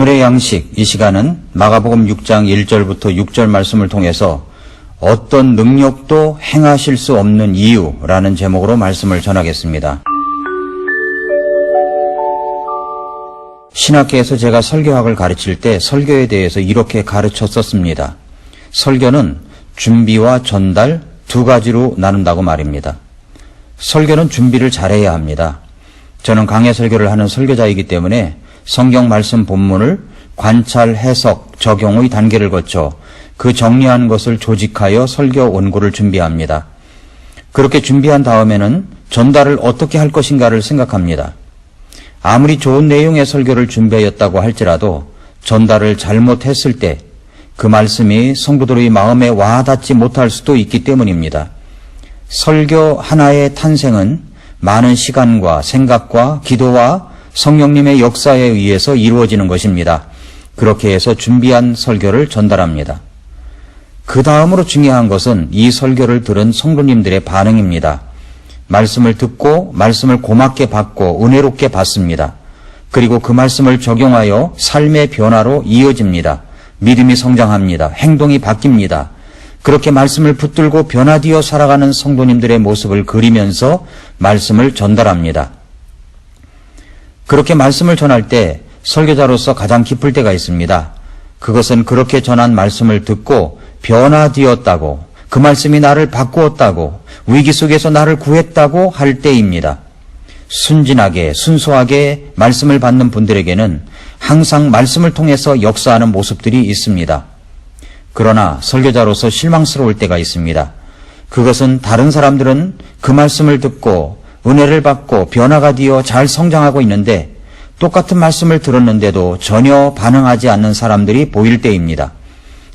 오늘의 양식, 이 시간은 마가복음 6장 1절부터 6절 말씀을 통해서 어떤 능력도 행하실 수 없는 이유라는 제목으로 말씀을 전하겠습니다. 신학계에서 제가 설교학을 가르칠 때 설교에 대해서 이렇게 가르쳤었습니다. 설교는 준비와 전달 두 가지로 나눈다고 말입니다. 설교는 준비를 잘해야 합니다. 저는 강해 설교를 하는 설교자이기 때문에 성경 말씀 본문을 관찰, 해석, 적용의 단계를 거쳐 그 정리한 것을 조직하여 설교 원고를 준비합니다. 그렇게 준비한 다음에는 전달을 어떻게 할 것인가를 생각합니다. 아무리 좋은 내용의 설교를 준비하였다고 할지라도 전달을 잘못했을 때 그 말씀이 성도들의 마음에 와닿지 못할 수도 있기 때문입니다. 설교 하나의 탄생은 많은 시간과 생각과 기도와 성령님의 역사에 의해서 이루어지는 것입니다. 그렇게 해서 준비한 설교를 전달합니다. 그 다음으로 중요한 것은 이 설교를 들은 성도님들의 반응입니다. 말씀을 듣고 말씀을 고맙게 받고 은혜롭게 받습니다. 그리고 그 말씀을 적용하여 삶의 변화로 이어집니다. 믿음이 성장합니다. 행동이 바뀝니다. 그렇게 말씀을 붙들고 변화되어 살아가는 성도님들의 모습을 그리면서 말씀을 전달합니다. 그렇게 말씀을 전할 때 설교자로서 가장 기쁠 때가 있습니다. 그것은 그렇게 전한 말씀을 듣고 변화되었다고, 그 말씀이 나를 바꾸었다고, 위기 속에서 나를 구했다고 할 때입니다. 순진하게 순수하게 말씀을 받는 분들에게는 항상 말씀을 통해서 역사하는 모습들이 있습니다. 그러나 설교자로서 실망스러울 때가 있습니다. 그것은 다른 사람들은 그 말씀을 듣고 은혜를 받고 변화가 되어 잘 성장하고 있는데 똑같은 말씀을 들었는데도 전혀 반응하지 않는 사람들이 보일 때입니다.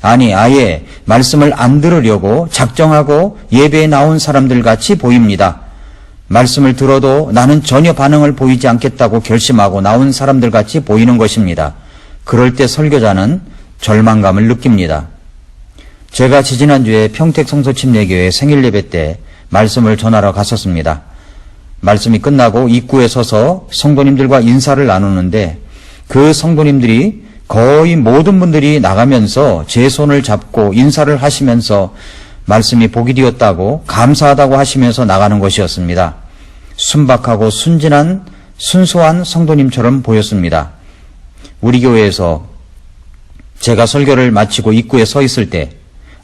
아니, 아예 말씀을 안 들으려고 작정하고 예배에 나온 사람들 같이 보입니다. 말씀을 들어도 나는 전혀 반응을 보이지 않겠다고 결심하고 나온 사람들 같이 보이는 것입니다. 그럴 때 설교자는 절망감을 느낍니다. 제가 지지난주에 평택 성서침례교회 생일 예배 때 말씀을 전하러 갔었습니다. 말씀이 끝나고 입구에 서서 성도님들과 인사를 나누는데 그 성도님들이 거의 모든 분들이 나가면서 제 손을 잡고 인사를 하시면서 말씀이 복이 되었다고 감사하다고 하시면서 나가는 것이었습니다. 순박하고 순진한 순수한 성도님처럼 보였습니다. 우리 교회에서 제가 설교를 마치고 입구에 서 있을 때,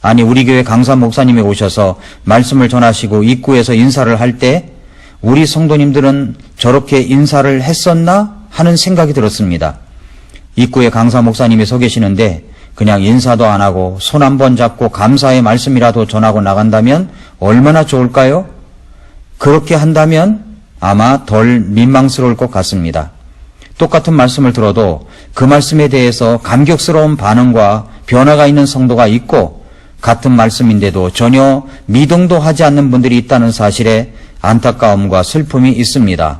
아니 우리 교회 강사 목사님이 오셔서 말씀을 전하시고 입구에서 인사를 할 때 우리 성도님들은 저렇게 인사를 했었나 하는 생각이 들었습니다. 입구에 강사 목사님이 서 계시는데 그냥 인사도 안 하고 손 한 번 잡고 감사의 말씀이라도 전하고 나간다면 얼마나 좋을까요? 그렇게 한다면 아마 덜 민망스러울 것 같습니다. 똑같은 말씀을 들어도 그 말씀에 대해서 감격스러운 반응과 변화가 있는 성도가 있고 같은 말씀인데도 전혀 미동도 하지 않는 분들이 있다는 사실에 안타까움과 슬픔이 있습니다.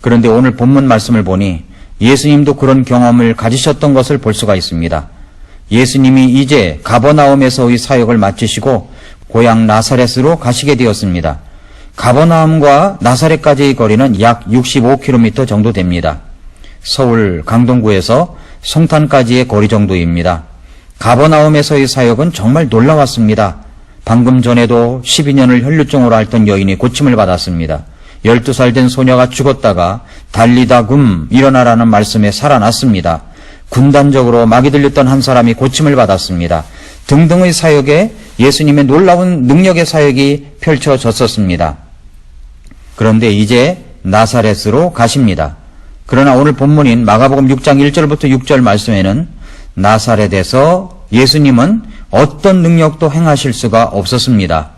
그런데 오늘 본문 말씀을 보니 예수님도 그런 경험을 가지셨던 것을 볼 수가 있습니다. 예수님이 이제 가버나움에서의 사역을 마치시고 고향 나사렛으로 가시게 되었습니다. 가버나움과 나사렛까지의 거리는 약 65km 정도 됩니다. 서울 강동구에서 송탄까지의 거리 정도입니다. 가버나움에서의 사역은 정말 놀라웠습니다. 방금 전에도 12년을 혈루증으로 앓던 여인이 고침을 받았습니다. 12살 된 소녀가 죽었다가 달리다 굼 일어나라는 말씀에 살아났습니다. 군단적으로 막이 들렸던 한 사람이 고침을 받았습니다. 등등의 사역에 예수님의 놀라운 능력의 사역이 펼쳐졌었습니다. 그런데 이제 나사렛으로 가십니다. 그러나 오늘 본문인 마가복음 6장 1절부터 6절 말씀에는 나사렛에서 예수님은 어떤 능력도 행하실 수가 없었습니다.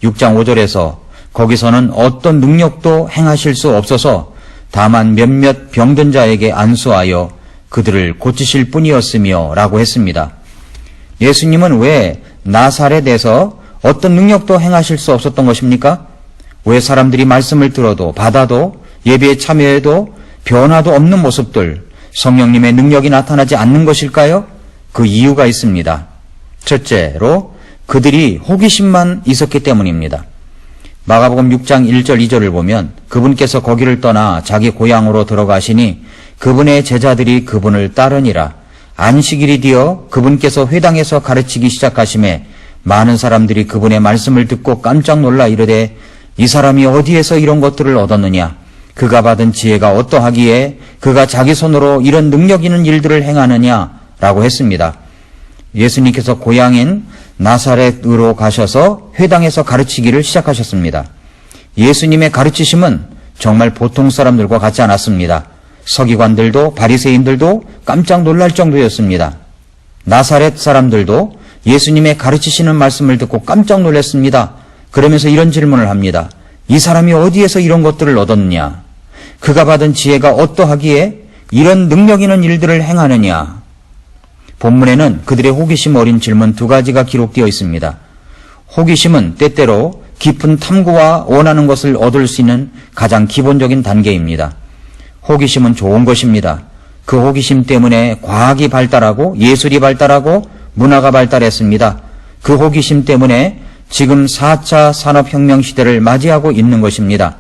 6장 5절에서 거기서는 어떤 능력도 행하실 수 없어서 다만 몇몇 병든 자에게 안수하여 그들을 고치실 뿐이었으며 라고 했습니다. 예수님은 왜 나사렛에서 어떤 능력도 행하실 수 없었던 것입니까? 왜 사람들이 말씀을 들어도 받아도 예배에 참여해도 변화도 없는 모습들, 성령님의 능력이 나타나지 않는 것일까요? 그 이유가 있습니다. 첫째로 그들이 호기심만 있었기 때문입니다. 마가복음 6장 1절 2절을 보면 그분께서 거기를 떠나 자기 고향으로 들어가시니 그분의 제자들이 그분을 따르니라. 안식일이 되어 그분께서 회당에서 가르치기 시작하심에 많은 사람들이 그분의 말씀을 듣고 깜짝 놀라 이르되 이 사람이 어디에서 이런 것들을 얻었느냐? 그가 받은 지혜가 어떠하기에 그가 자기 손으로 이런 능력 있는 일들을 행하느냐? 라고 했습니다. 예수님께서 고향인 나사렛으로 가셔서 회당에서 가르치기를 시작하셨습니다. 예수님의 가르치심은 정말 보통 사람들과 같지 않았습니다. 서기관들도 바리새인들도 깜짝 놀랄 정도였습니다. 나사렛 사람들도 예수님의 가르치시는 말씀을 듣고 깜짝 놀랐습니다. 그러면서 이런 질문을 합니다. 이 사람이 어디에서 이런 것들을 얻었느냐? 그가 받은 지혜가 어떠하기에 이런 능력 있는 일들을 행하느냐? 본문에는 그들의 호기심 어린 질문 두 가지가 기록되어 있습니다. 호기심은 때때로 깊은 탐구와 원하는 것을 얻을 수 있는 가장 기본적인 단계입니다. 호기심은 좋은 것입니다. 그 호기심 때문에 과학이 발달하고 예술이 발달하고 문화가 발달했습니다. 그 호기심 때문에 지금 4차 산업혁명 시대를 맞이하고 있는 것입니다.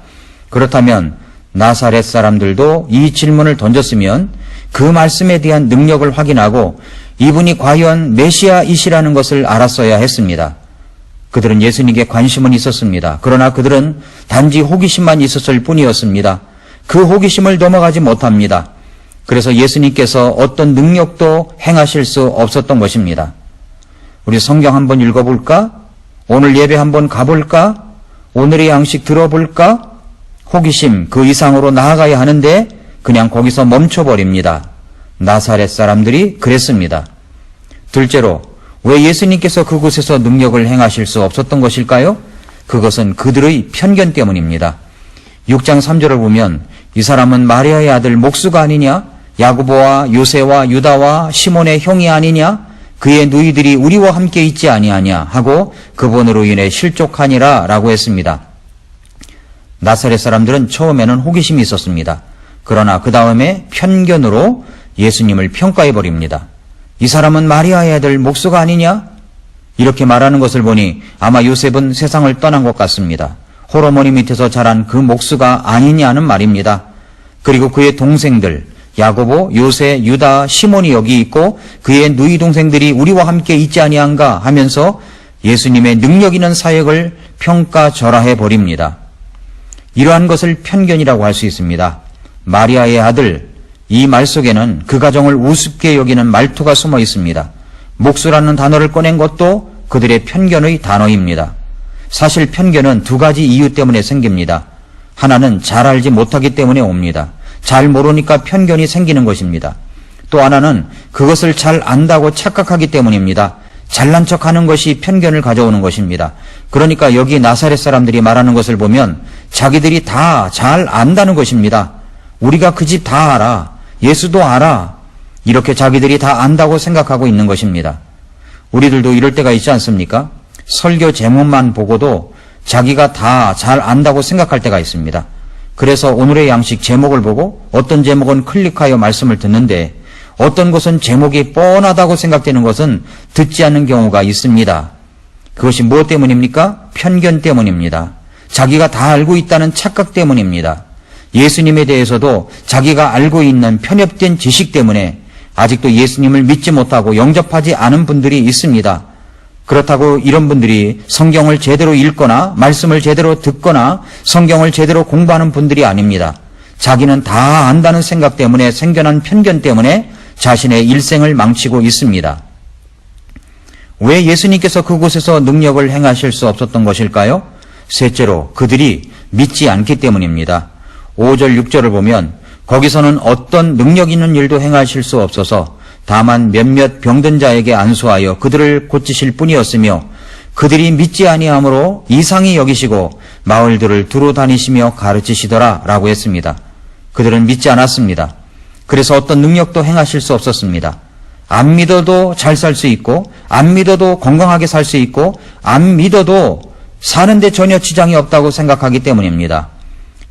그렇다면 나사렛 사람들도 이 질문을 던졌으면 그 말씀에 대한 능력을 확인하고 이분이 과연 메시아이시라는 것을 알았어야 했습니다. 그들은 예수님께 관심은 있었습니다. 그러나 그들은 단지 호기심만 있었을 뿐이었습니다. 그 호기심을 넘어가지 못합니다. 그래서 예수님께서 어떤 능력도 행하실 수 없었던 것입니다. 우리 성경 한번 읽어볼까? 오늘 예배 한번 가볼까? 오늘의 양식 들어볼까? 호기심 그 이상으로 나아가야 하는데 그냥 거기서 멈춰버립니다. 나사렛 사람들이 그랬습니다. 둘째로 왜 예수님께서 그곳에서 능력을 행하실 수 없었던 것일까요? 그것은 그들의 편견 때문입니다. 6장 3절을 보면 이 사람은 마리아의 아들 목수가 아니냐? 야고보와 요새와 유다와 시몬의 형이 아니냐? 그의 누이들이 우리와 함께 있지 아니하냐? 하고 그분으로 인해 실족하니라 라고 했습니다. 나사렛 사람들은 처음에는 호기심이 있었습니다. 그러나 그 다음에 편견으로 예수님을 평가해버립니다. 이 사람은 마리아의 아들 목수가 아니냐? 이렇게 말하는 것을 보니 아마 요셉은 세상을 떠난 것 같습니다. 홀어머니 밑에서 자란 그 목수가 아니냐는 말입니다. 그리고 그의 동생들 야고보, 요새, 유다, 시몬이 여기 있고 그의 누이 동생들이 우리와 함께 있지 아니한가 하면서 예수님의 능력 있는 사역을 평가절하해 버립니다. 이러한 것을 편견이라고 할 수 있습니다. 마리아의 아들, 이 말 속에는 그 가정을 우습게 여기는 말투가 숨어 있습니다. 목수라는 단어를 꺼낸 것도 그들의 편견의 단어입니다. 사실 편견은 두 가지 이유 때문에 생깁니다. 하나는 잘 알지 못하기 때문에 옵니다. 잘 모르니까 편견이 생기는 것입니다. 또 하나는 그것을 잘 안다고 착각하기 때문입니다. 잘난 척하는 것이 편견을 가져오는 것입니다. 그러니까 여기 나사렛 사람들이 말하는 것을 보면 자기들이 다 잘 안다는 것입니다. 우리가 그 집 다 알아. 예수도 알아. 이렇게 자기들이 다 안다고 생각하고 있는 것입니다. 우리들도 이럴 때가 있지 않습니까? 설교 제목만 보고도 자기가 다 잘 안다고 생각할 때가 있습니다. 그래서 오늘의 양식 제목을 보고 어떤 제목은 클릭하여 말씀을 듣는데 어떤 것은 제목이 뻔하다고 생각되는 것은 듣지 않는 경우가 있습니다. 그것이 무엇 때문입니까? 편견 때문입니다. 자기가 다 알고 있다는 착각 때문입니다. 예수님에 대해서도 자기가 알고 있는 편협된 지식 때문에 아직도 예수님을 믿지 못하고 영접하지 않은 분들이 있습니다. 그렇다고 이런 분들이 성경을 제대로 읽거나 말씀을 제대로 듣거나 성경을 제대로 공부하는 분들이 아닙니다. 자기는 다 안다는 생각 때문에 생겨난 편견 때문에 자신의 일생을 망치고 있습니다. 왜 예수님께서 그곳에서 능력을 행하실 수 없었던 것일까요? 셋째로 그들이 믿지 않기 때문입니다. 5절 6절을 보면 거기서는 어떤 능력 있는 일도 행하실 수 없어서 다만 몇몇 병든 자에게 안수하여 그들을 고치실 뿐이었으며 그들이 믿지 아니하므로 이상히 여기시고 마을들을 두루 다니시며 가르치시더라 라고 했습니다. 그들은 믿지 않았습니다. 그래서 어떤 능력도 행하실 수 없었습니다. 안 믿어도 잘 살 수 있고 안 믿어도 건강하게 살 수 있고 안 믿어도 사는데 전혀 지장이 없다고 생각하기 때문입니다.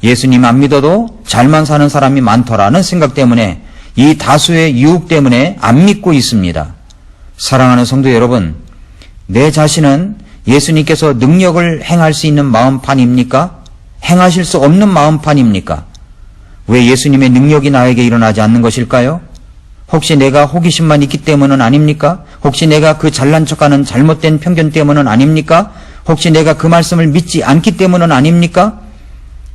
예수님 안 믿어도 잘만 사는 사람이 많더라는 생각 때문에 이 다수의 유혹 때문에 안 믿고 있습니다. 사랑하는 성도 여러분, 내 자신은 예수님께서 능력을 행할 수 있는 마음판입니까? 행하실 수 없는 마음판입니까? 왜 예수님의 능력이 나에게 일어나지 않는 것일까요? 혹시 내가 호기심만 있기 때문은 아닙니까? 혹시 내가 그 잘난 척하는 잘못된 편견 때문은 아닙니까? 혹시 내가 그 말씀을 믿지 않기 때문은 아닙니까?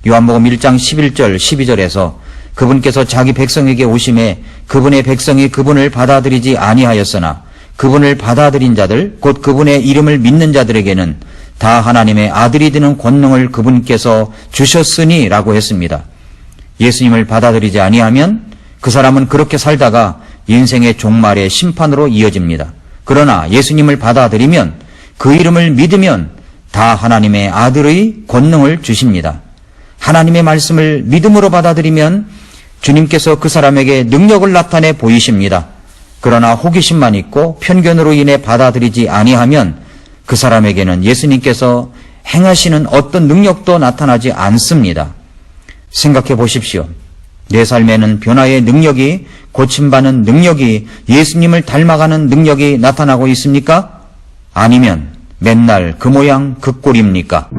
요한복음 1장 11절 12절에서 그분께서 자기 백성에게 오심에 그분의 백성이 그분을 받아들이지 아니하였으나 그분을 받아들인 자들 곧 그분의 이름을 믿는 자들에게는 다 하나님의 아들이 되는 권능을 그분께서 주셨으니 라고 했습니다. 예수님을 받아들이지 아니하면 그 사람은 그렇게 살다가 인생의 종말의 심판으로 이어집니다. 그러나 예수님을 받아들이면 그 이름을 믿으면 다 하나님의 아들의 권능을 주십니다. 하나님의 말씀을 믿음으로 받아들이면 주님께서 그 사람에게 능력을 나타내 보이십니다. 그러나 호기심만 있고 편견으로 인해 받아들이지 아니하면 그 사람에게는 예수님께서 행하시는 어떤 능력도 나타나지 않습니다. 생각해 보십시오. 내 삶에는 변화의 능력이, 고침받는 능력이, 예수님을 닮아가는 능력이 나타나고 있습니까? 아니면 맨날 그 모양 그 꼴입니까?